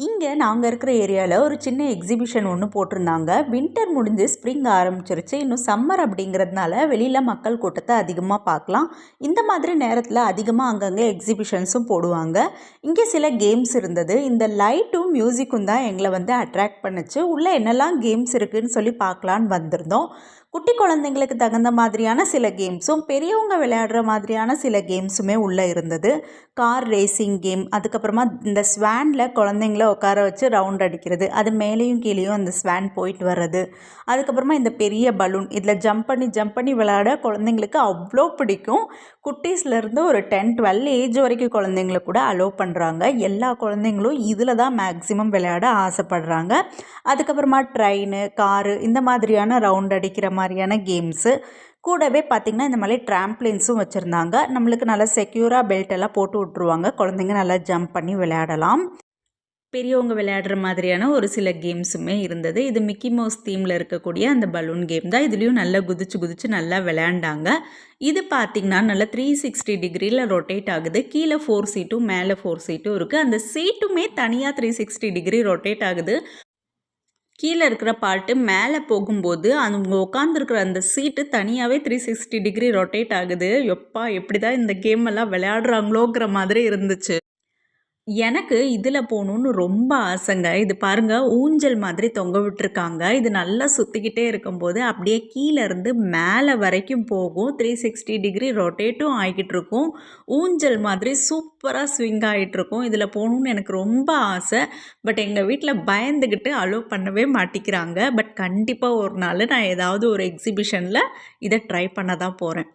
இங்கே நாங்கள் இருக்கிற ஏரியாவில் ஒரு சின்ன எக்ஸிபிஷன் ஒன்று போட்டிருந்தாங்க. வின்டர் முடிஞ்சு ஸ்ப்ரிங் ஆரம்பிச்சிருச்சு. இன்னும் சம்மர் அப்படிங்கிறதுனால வெளியில் மக்கள் கூட்டத்தை அதிகமாக பார்க்கலாம். இந்த மாதிரி நேரத்தில் அதிகமாக அங்கங்கே எக்ஸிபிஷன்ஸும் போடுவாங்க. இங்கே சில கேம்ஸ் இருந்தது. இந்த லைட்டும் மியூசிக்கும் தான் எங்களை அட்ராக்ட் பண்ணுச்சு. உள்ளே என்னெல்லாம் கேம்ஸ் இருக்குதுன்னு சொல்லி பார்க்கலான்னு வந்திருந்தோம். குட்டி குழந்தைங்களுக்கு தகுந்த மாதிரியான சில கேம்ஸும் பெரியவங்க விளையாடுற மாதிரியான சில கேம்ஸுமே உள்ளே இருந்தது. கார் ரேசிங் கேம், அதுக்கப்புறமா இந்த ஸ்வானில் குழந்தைங்கள உட்கார வச்சு ரவுண்ட் அடிக்கிறது, அது மேலேயும் கீழேயும் அந்த ஸ்வான் போயிட்டு வர்றது, அதுக்கப்புறமா இந்த பெரிய பலூன், இதில் ஜம்ப் பண்ணி விளையாட குழந்தைங்களுக்கு அவ்வளோ பிடிக்கும். குட்டீஸ்லேருந்து ஒரு 10-12 ஏஜ் வரைக்கும் குழந்தைங்கள கூட அலோவ் பண்ணுறாங்க. எல்லா குழந்தைங்களும் இதில் தான் மேக்ஸிமம் விளையாட ஆசைப்படுறாங்க. அதுக்கப்புறமா ட்ரெயின், காரு, இந்த மாதிரியான ரவுண்ட் அடிக்கிற மாதிரியான கேம்ஸு கூடவே பார்த்திங்கன்னா இந்த மாதிரி ட்ராம்ப்ளின்ஸும் வச்சுருந்தாங்க. நம்மளுக்கு நல்லா செக்யூராக பெல்ட் எல்லாம் போட்டு விட்ருவாங்க. குழந்தைங்க நல்லா ஜம்ப் பண்ணி விளையாடலாம். பெரியவங்க விளையாடுற மாதிரியான ஒரு சில கேம்ஸுமே இருந்தது. இது மிக்கி மவுஸ் தீமில் இருக்கக்கூடிய அந்த பலூன் கேம் தான். இதுலேயும் நல்லா குதிச்சு நல்லா விளையாண்டாங்க. இது பார்த்திங்கன்னா நல்லா 360 டிகிரியில் ரொட்டேட் ஆகுது. கீழே 4 சீட்டும் மேலே 4 சீட்டும் இருக்குது. அந்த சீட்டுமே தனியாக 360 டிகிரி ரொட்டேட் ஆகுது. கீழே இருக்கிற பார்ட்டு மேலே போகும்போது அவங்க உட்காந்துருக்குற அந்த சீட்டு தனியாகவே 360 டிகிரி ரொட்டேட் ஆகுது. எப்பா எப்படி தான் இந்த கேம் எல்லாம் விளையாடுறாங்களோங்கிற மாதிரி இருந்துச்சு. எனக்கு இதில் போகணுன்னு ரொம்ப ஆசைங்க. இது பாருங்கள், ஊஞ்சல் மாதிரி தொங்க விட்டுருக்காங்க. இது நல்லா சுற்றிக்கிட்டே இருக்கும்போது அப்படியே கீழேருந்து மேலே வரைக்கும் போகும். 360 டிகிரி ரொட்டேட்டும் ஆகிக்கிட்டு இருக்கும். ஊஞ்சல் மாதிரி சூப்பராக ஸ்விங் ஆகிட்டுருக்கும். இதில் போகணுன்னு எனக்கு ரொம்ப ஆசை. பட் எங்கள் வீட்டில் பயந்துக்கிட்டு அலோவ் பண்ணவே மாட்டிக்கிறாங்க. பட் கண்டிப்பாக ஒரு நாள் நான் ஏதாவது ஒரு எக்ஸிபிஷனில் இதை ட்ரை பண்ண தான் போகிறேன்.